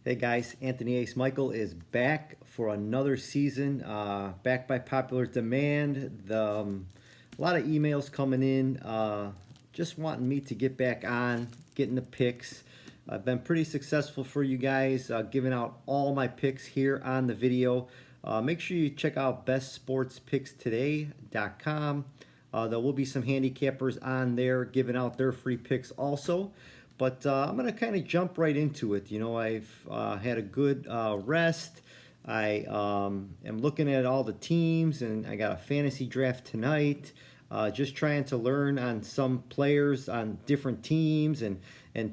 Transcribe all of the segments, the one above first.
Hey guys, Anthony Ace Michael is back for another season. Back by popular demand. A lot of emails coming in, just wanting me to get back on, getting the picks. I've been pretty successful for you guys, giving out all my picks here on the video. Make sure you check out bestsportspickstoday.com. There will be some handicappers on there giving out their free picks also. But I'm going to kind of jump right into it. You know, I've had a good rest. I am looking at all the teams, and I got a fantasy draft tonight. Just trying to learn on some players on different teams and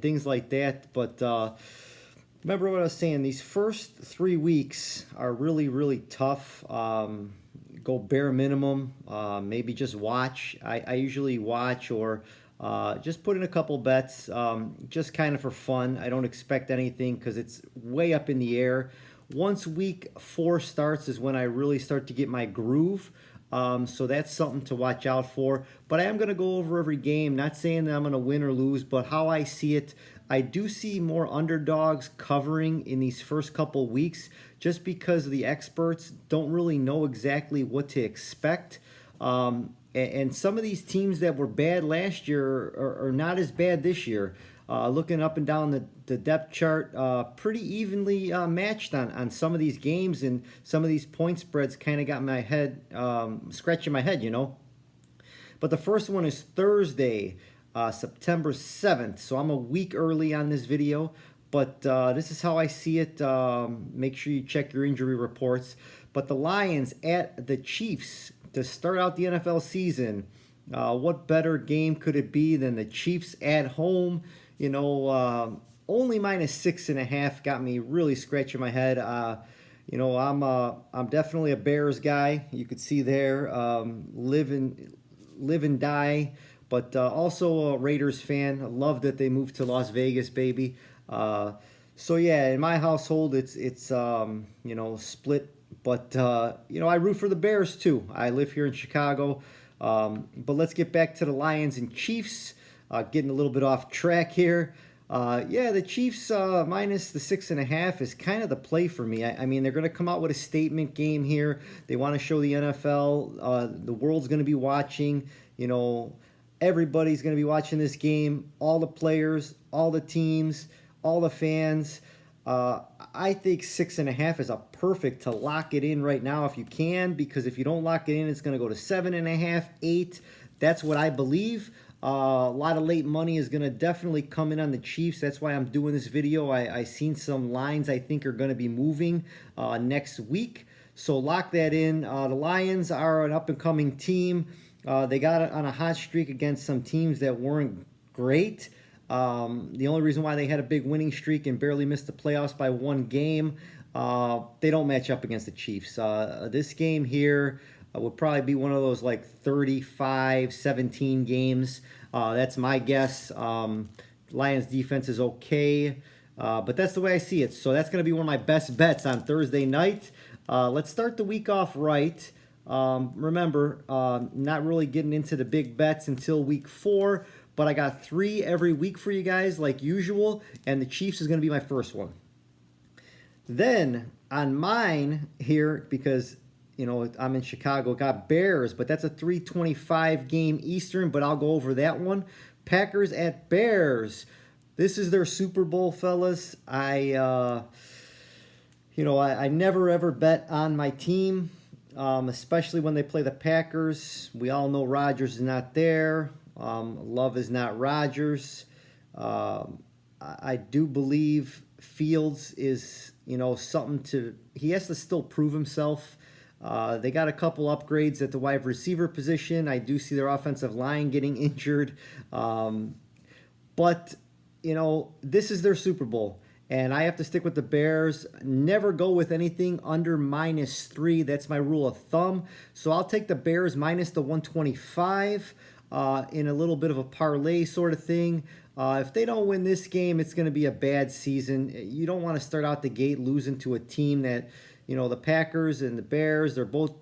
things like that. But remember what I was saying, these first 3 weeks are really, really tough. Go bare minimum, maybe just watch. I usually watch or just put in a couple bets, just kind of for fun. I don't expect anything because it's way up in the air. Once week 4 starts is when I really start to get my groove. So that's something to watch out for. But I am going to go over every game, not saying that I'm going to win or lose, but how I see it. I do see more underdogs covering in these first couple weeks just because the experts don't really know exactly what to expect. And some of these teams that were bad last year are not as bad this year. Looking up and down the depth chart, pretty evenly matched on some of these games, and some of these point spreads kind of got my head, scratching my head, you know. But the first one is Thursday, September 7th. So I'm a week early on this video, but this is how I see it. Make sure you check your injury reports. But the Lions at the Chiefs to start out the NFL season. What better game could it be than the Chiefs at home? You know, only -6.5 got me really scratching my head. You know, I'm definitely a Bears guy. You could see there, live and die. But also a Raiders fan. I love that they moved to Las Vegas, baby. So yeah, in my household, it's you know, split. But you know, I root for the Bears too. I live here in Chicago. But let's get back to the Lions and Chiefs. Getting a little bit off track here. Yeah, the Chiefs minus the 6.5 is kind of the play for me. I mean, they're going to come out with a statement game here. They want to show the NFL. The world's going to be watching. You know, everybody's going to be watching this game. All the players, all the teams, all the fans. I think 6.5 is a perfect to lock it in right now if you can, because if you don't lock it in, it's going to go to 7.5, 8. That's what I believe. A lot of late money is going to definitely come in on the Chiefs. That's why I'm doing this video. I seen some lines I think are going to be moving next week. So lock that in. The Lions are an up-and-coming team. They got on a hot streak against some teams that weren't great. The only reason why they had a big winning streak and barely missed the playoffs by 1 game, they don't match up against the Chiefs. This game here would probably be one of those like 35-17 games. That's my guess. Lions defense is okay, but that's the way I see it. So that's going to be one of my best bets on Thursday night. Let's start the week off right. Remember, not really getting into the big bets until week 4. But I got 3 every week for you guys like usual, and the Chiefs is going to be my first one. Then on mine here, because you know I'm in Chicago, got Bears, but that's a 3:25 game Eastern, but I'll go over that one. Packers at Bears. This is their Super Bowl, fellas. I never ever bet on my team, especially when they play the Packers. We all know Rodgers is not there. Love is not Rodgers. I do believe Fields is, you know, he has to still prove himself. They got a couple upgrades at the wide receiver position. I do see their offensive line getting injured. But, you know, this is their Super Bowl. And I have to stick with the Bears. Never go with anything under -3. That's my rule of thumb. So I'll take the Bears minus the 125. In a little bit of a parlay sort of thing. If they don't win this game, it's going to be a bad season. You don't want to start out the gate losing to a team that, the Packers and the Bears, they're both,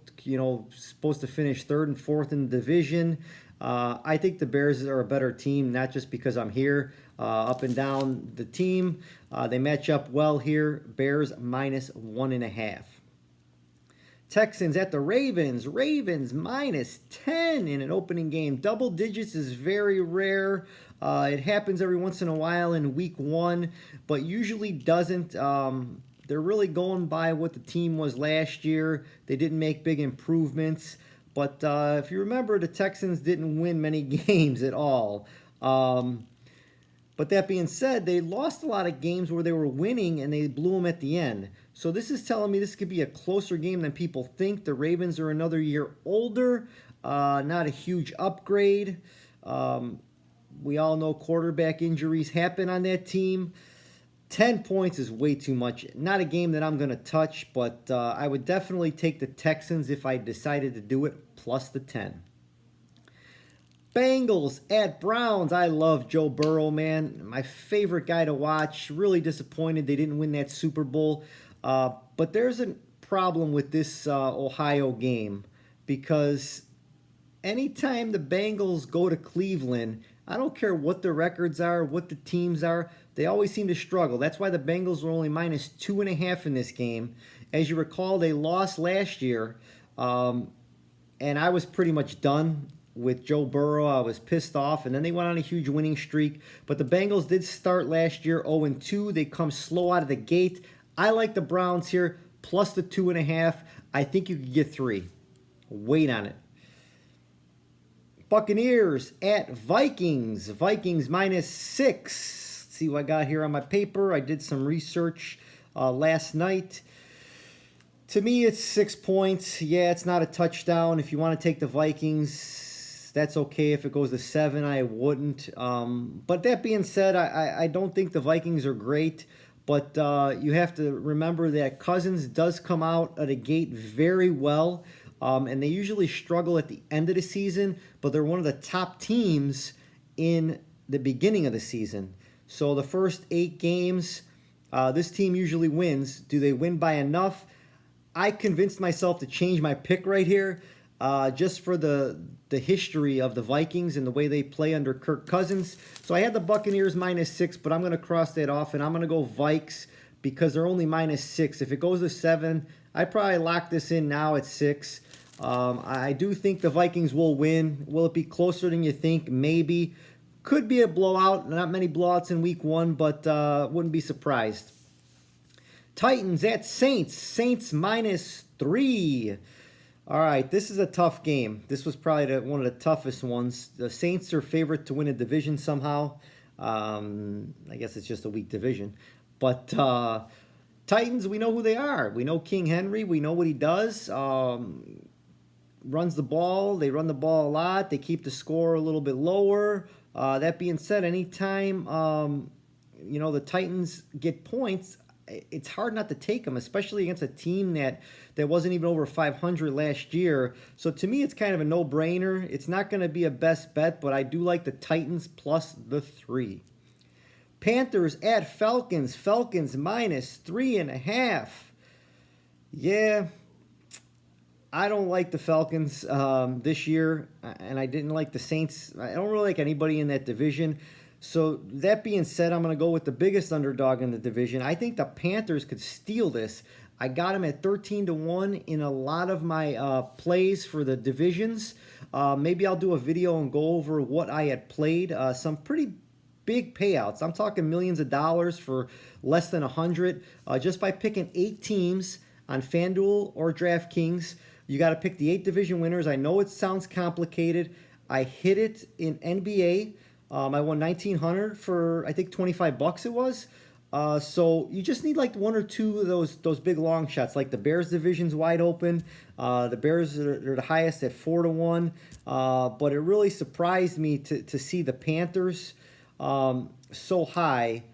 supposed to finish third and fourth in the division. I think the Bears are a better team, not just because I'm here. Up and down the team, they match up well here. Bears minus 1.5. Texans at the Ravens. Ravens minus 10 in an opening game. Double digits is very rare. It happens every once in a while in week one, but usually doesn't. They're really going by what the team was last year. They didn't make big improvements. But if you remember, the Texans didn't win many games at all. But that being said, they lost a lot of games where they were winning and they blew them at the end. So this is telling me this could be a closer game than people think. The Ravens are another year older, not a huge upgrade. We all know quarterback injuries happen on that team. 10 points is way too much. Not a game that I'm going to touch, but I would definitely take the Texans if I decided to do it, plus the 10. Bengals at Browns. I love Joe Burrow, man. My favorite guy to watch. Really disappointed they didn't win that Super Bowl. But there's a problem with this Ohio game, because anytime the Bengals go to Cleveland, I don't care what the records are, what the teams are, they always seem to struggle. That's why the Bengals were only minus 2.5 in this game. As you recall, they lost last year, and I was pretty much done with Joe Burrow. I was pissed off, and then they went on a huge winning streak. But the Bengals did start last year 0-2. They come slow out of the gate. I like the Browns here, plus the 2.5. I think you could get 3. Wait on it. Buccaneers at Vikings. Vikings minus 6. Let's see what I got here on my paper. I did some research last night. To me, it's 6 points. Yeah, it's not a touchdown. If you want to take the Vikings, that's okay. If it goes to 7, I wouldn't. But that being said, I don't think the Vikings are great. But you have to remember that Cousins does come out of the gate very well. And they usually struggle at the end of the season, but they're one of the top teams in the beginning of the season. So the first 8 games, this team usually wins. Do they win by enough? I convinced myself to change my pick right here, just for the history of the Vikings and the way they play under Kirk Cousins. So I had the Buccaneers minus 6, but I'm going to cross that off, and I'm going to go Vikes because they're only minus 6. If it goes to 7, I'd probably lock this in now at 6. I do think the Vikings will win. Will it be closer than you think? Maybe. Could be a blowout. Not many blowouts in week 1, but wouldn't be surprised. Titans at Saints. Saints minus 3. All right, this is a tough game. This was probably one of the toughest ones. The Saints are favorite to win a division somehow. I guess it's just a weak division. But Titans, we know who they are. We know King Henry. We know what he does. Runs the ball. They run the ball a lot. They keep the score a little bit lower. That being said, anytime the Titans get points, it's hard not to take them, especially against a team that wasn't even over 500 last year. So to me, it's kind of a no-brainer. It's not going to be a best bet, but I do like the Titans plus the 3. Panthers at Falcons. Falcons minus 3.5. Yeah, I don't like the Falcons this year, and I didn't like the Saints. I don't really like anybody in that division. So that being said, I'm going to go with the biggest underdog in the division. I think the Panthers could steal this. I got them at 13-1 in a lot of my plays for the divisions. Maybe I'll do a video and go over what I had played. Some pretty big payouts. I'm talking millions of dollars for less than 100. Just by picking 8 teams on FanDuel or DraftKings. You got to pick the 8 division winners. I know it sounds complicated. I hit it in NBA. I won $1,900 for, I think, $25 it was. So you just need like 1 or 2 of those big long shots. Like the Bears division's wide open. The Bears are the highest at 4-1. But it really surprised me to see the Panthers so high.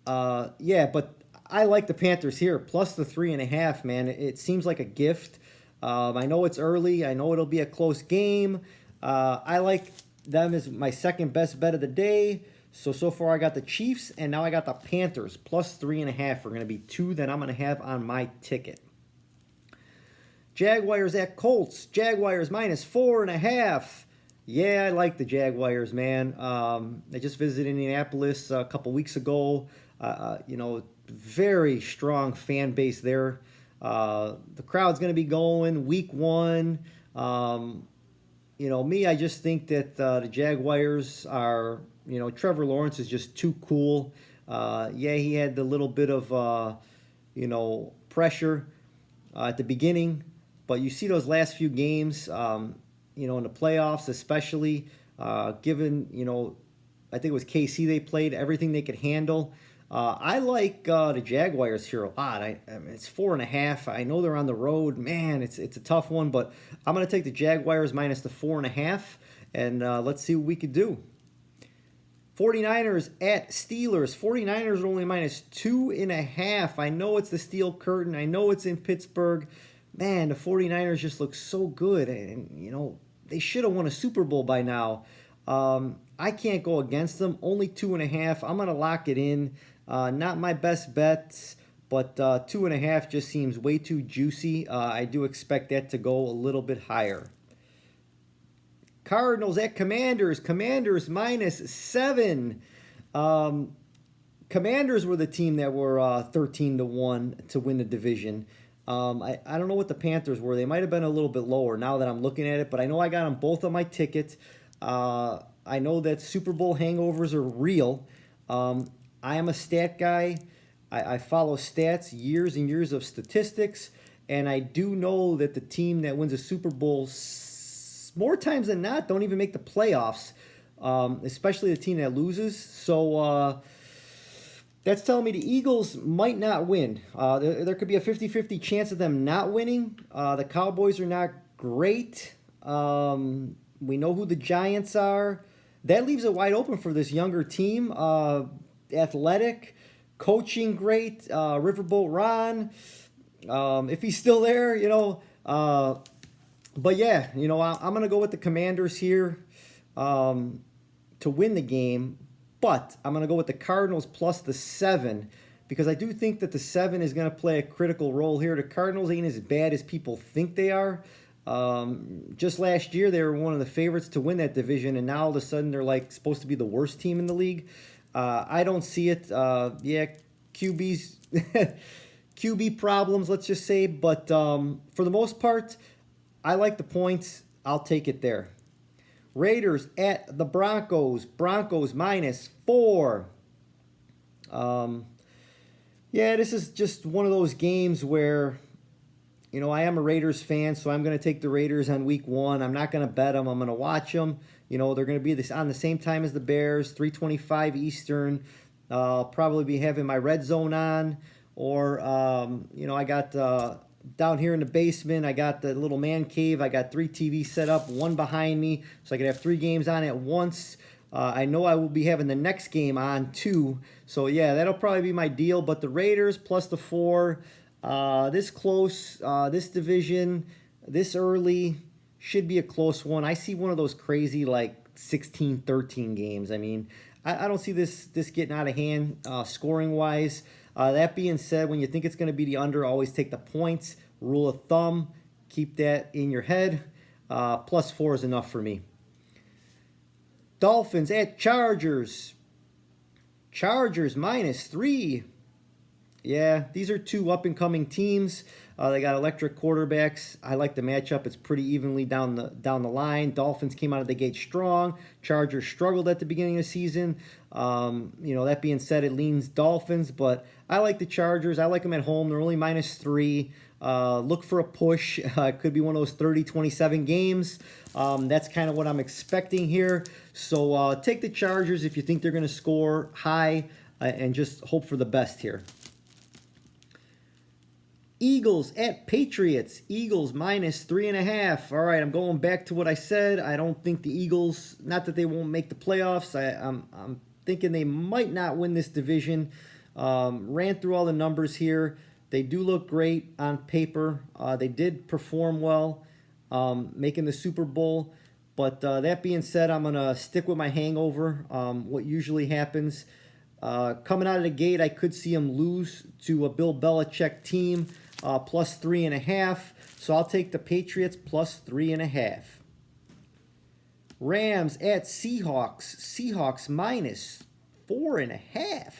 Yeah, but I like the Panthers here, plus the 3.5, man. It seems like a gift. I know it's early. I know it'll be a close game. I like them as my second best bet of the day. So far I got the Chiefs, and now I got the Panthers, plus 3.5 are going to be 2 that I'm going to have on my ticket. Jaguars at Colts. Jaguars -4.5. Yeah, I like the Jaguars, man. I just visited Indianapolis a couple weeks ago. Very strong fan base there. The crowd's going to be going week one. Me, I just think that the Jaguars are, Trevor Lawrence is just too cool. Yeah, he had the little bit of, pressure at the beginning, but you see those last few games, in the playoffs, especially, given, I think it was KC they played, everything they could handle. I like the Jaguars here a lot. I mean, it's 4.5. I know they're on the road. Man, it's a tough one, but I'm going to take the Jaguars minus the 4.5, and let's see what we could do. 49ers at Steelers. 49ers are only -2.5. I know it's the Steel Curtain. I know it's in Pittsburgh. Man, the 49ers just look so good, and they should have won a Super Bowl by now. I can't go against them. Only 2.5. I'm going to lock it in. Not my best bet, but 2.5 just seems way too juicy. I do expect that to go a little bit higher. Cardinals at Commanders. Commanders -7. Commanders were the team that were 13-1 to win the division. I don't know what the Panthers were. They might have been a little bit lower now that I'm looking at it, but I know I got them both on my ticket. I know that Super Bowl hangovers are real. I am a stat guy. I follow stats, years and years of statistics, and I do know that the team that wins a Super Bowl more times than not don't even make the playoffs, especially the team that loses. So that's telling me the Eagles might not win. There could be a 50-50 chance of them not winning. The Cowboys are not great. We know who the Giants are. That leaves it wide open for this younger team. Athletic, coaching great. Riverboat Ron, if he's still there, But yeah, I'm going to go with the Commanders here to win the game. But I'm going to go with the Cardinals plus the 7 because I do think that the 7 is going to play a critical role here. The Cardinals ain't as bad as people think they are. Just last year, they were one of the favorites to win that division, and now all of a sudden they're like supposed to be the worst team in the league. I don't see it. QB's QB problems, let's just say. But for the most part, I like the points. I'll take it there. Raiders at the Broncos. Broncos -4. This is just one of those games where, I am a Raiders fan, so I'm going to take the Raiders on week 1. I'm not going to bet them. I'm going to watch them. They're going to be on the same time as the Bears, 3:25 Eastern. I'll probably be having my red zone on, or, I got down here in the basement, I got the little man cave. I got 3 TVs set up, one behind me, so I could have 3 games on at once. I know I will be having the next game on too. So yeah, that'll probably be my deal. But the Raiders plus the 4, this close, this division, this early, should be a close one. I see one of those crazy like 16-13 games. I mean, I don't see this getting out of hand scoring-wise. That being said, when you think it's going to be the under, always take the points. Rule of thumb, keep that in your head. Plus 4 is enough for me. Dolphins at Chargers. Chargers -3. Yeah, these are 2 up-and-coming teams. They got electric quarterbacks. I like the matchup. It's pretty evenly down the line. Dolphins came out of the gate strong. Chargers struggled at the beginning of the season. That being said, it leans Dolphins, but I like the Chargers. I like them at home. They're only -3. Look for a push. It could be one of those 30-27 games. That's kind of what I'm expecting here. So take the Chargers if you think they're going to score high, and just hope for the best here. Eagles at Patriots. Eagles -3.5. All right, I'm going back to what I said. I don't think the Eagles, not that they won't make the playoffs. I'm thinking they might not win this division. Ran through all the numbers here. They do look great on paper. They did perform well, making the Super Bowl. But that being said, I'm going to stick with my hangover, what usually happens. Coming out of the gate, I could see them lose to a Bill Belichick team. plus 3.5. So I'll take the Patriots plus 3.5. Rams at Seahawks. Seahawks minus 4.5.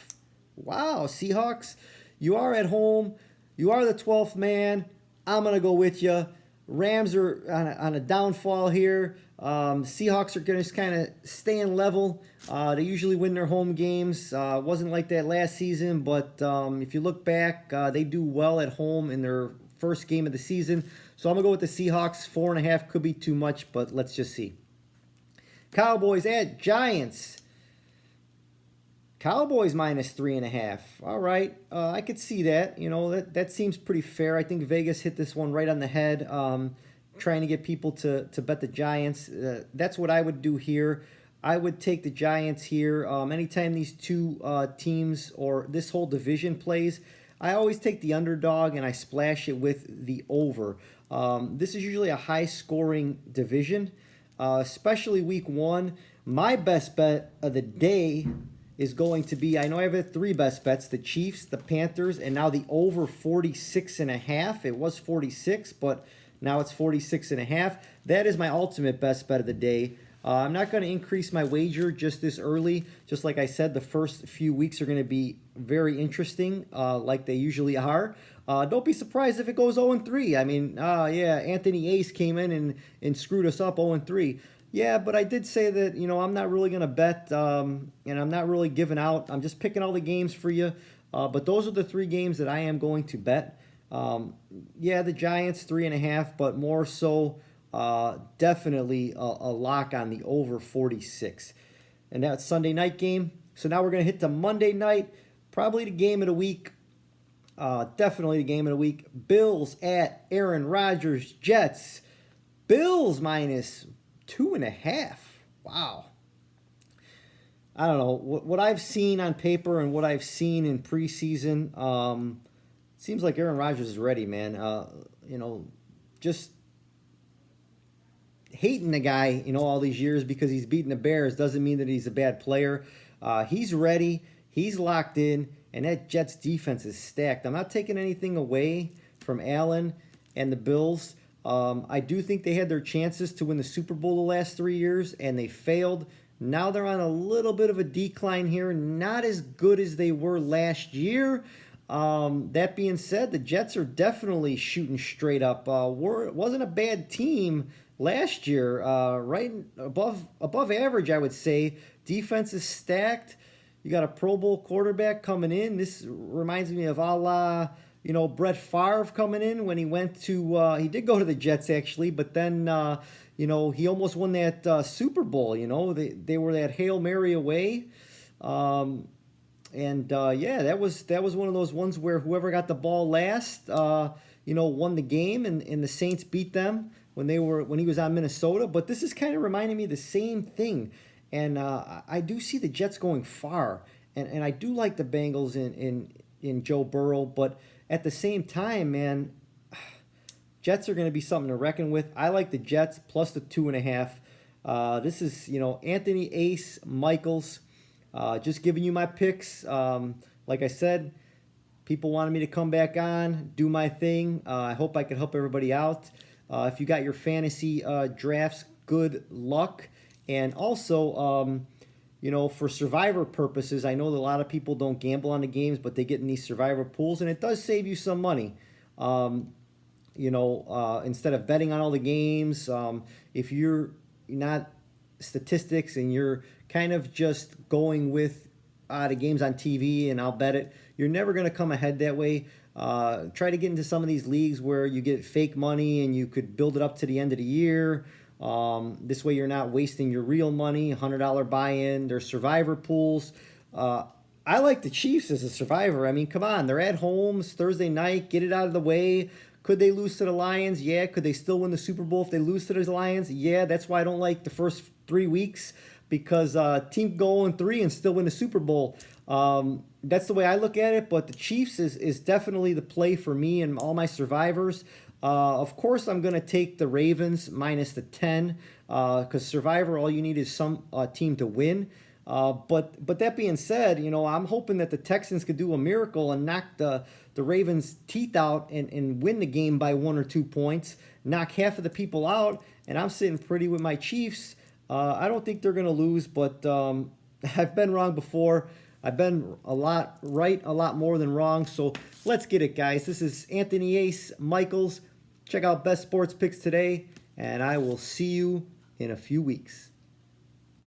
Wow, Seahawks, you are at home. You are the 12th man. I'm going to go with you. Rams are on a downfall here. Seahawks are going to just kind of stay in level. They usually win their home games. Wasn't like that last season, but if you look back, they do well at home in their first game of the season. So I'm going to go with the Seahawks. 4.5 could be too much, but let's just see. Cowboys at Giants. Cowboys minus 3.5. All right, I could see that. You know, that seems pretty fair. I think Vegas hit this one right on the head, trying to get people to bet the Giants. That's what I would do here. I would take the Giants here. Anytime these two teams or this whole division plays, I always take the underdog and I splash it with the over. This is usually a high-scoring division, especially week one. My best bet of the day is going to be, I know I have 3 best bets, the Chiefs, the Panthers, and now the over 46.5. It was 46, but now it's 46.5. That is my ultimate best bet of the day. I'm not going to increase my wager just this early. Just like I said, the first few weeks are going to be very interesting, like they usually are. Don't be surprised if it goes 0-3. I mean, yeah, Anthony Ace came in and screwed us up 0-3. Yeah, but I did say that, you know, I'm not really going to bet, and I'm not really giving out. I'm just picking all the games for you. But those are the 3 games that I am going to bet. Yeah, the Giants, 3.5, but more so definitely a lock on the over 46. And that's Sunday night game. So now we're going to hit to Monday night, probably the game of the week. Definitely the game of the week. Bills at Aaron Rodgers, Jets. Bills minus 2.5. Wow. I don't know. What I've seen on paper and what I've seen in preseason, seems like Aaron Rodgers is ready, man. You know, just hating the guy, you know, all these years because he's beating the Bears doesn't mean that he's a bad player. He's ready. He's locked in. And that Jets defense is stacked. I'm not taking anything away from Allen and the Bills. I do think they had their chances to win the Super Bowl the last 3 years, and they failed. Now they're on a little bit of a decline here. Not as good as they were last year. That being said, the Jets are definitely shooting straight up. It wasn't a bad team last year. Right above average, I would say. Defense is stacked. You got a Pro Bowl quarterback coming in. This reminds me of a la, you know, Brett Favre coming in when he went to, he did go to the Jets actually, but then, you know, he almost won that Super Bowl, you know. They were that Hail Mary away. Yeah, that was one of those ones where whoever got the ball last, you know, won the game, and the Saints beat them when he was on Minnesota. But this is kind of reminding me of the same thing. And I do see the Jets going far, and I do like the Bengals in Joe Burrow, but at the same time, man, Jets are going to be something to reckon with. I like the Jets plus the 2.5. This is, you know, Anthony Ace Michaels, just giving you my picks. Like I said, people wanted me to come back on, do my thing. I hope I could help everybody out. If you got your fantasy drafts, good luck. And also, you know, for survivor purposes, I know that a lot of people don't gamble on the games, but they get in these survivor pools, and it does save you some money. You know, instead of betting on all the games, if you're not statistics and you're kind of just going with the games on TV and I'll bet it, you're never going to come ahead that way. Try to get into some of these leagues where you get fake money and you could build it up to the end of the year. This way you're not wasting your real money, $100 buy-in. There's survivor pools. I like the Chiefs as a survivor. I mean, come on. They're at home. It's Thursday night. Get it out of the way. Could they lose to the Lions? Yeah. Could they still win the Super Bowl if they lose to the Lions? Yeah. That's why I don't like the first 3 weeks, because team go 0-3 and still win the Super Bowl. That's the way I look at it. But the Chiefs is definitely the play for me and all my survivors. Of course, I'm going to take the Ravens minus the 10, because Survivor, all you need is some team to win. But that being said, you know, I'm hoping that the Texans could do a miracle and knock the Ravens' teeth out and win the game by 1 or 2 points, knock half of the people out, and I'm sitting pretty with my Chiefs. I don't think they're going to lose, but I've been wrong before. I've been a lot right, a lot more than wrong. So let's get it, guys. This is Anthony Ace Michaels. Check out Best Sports Picks today, and I will see you in a few weeks.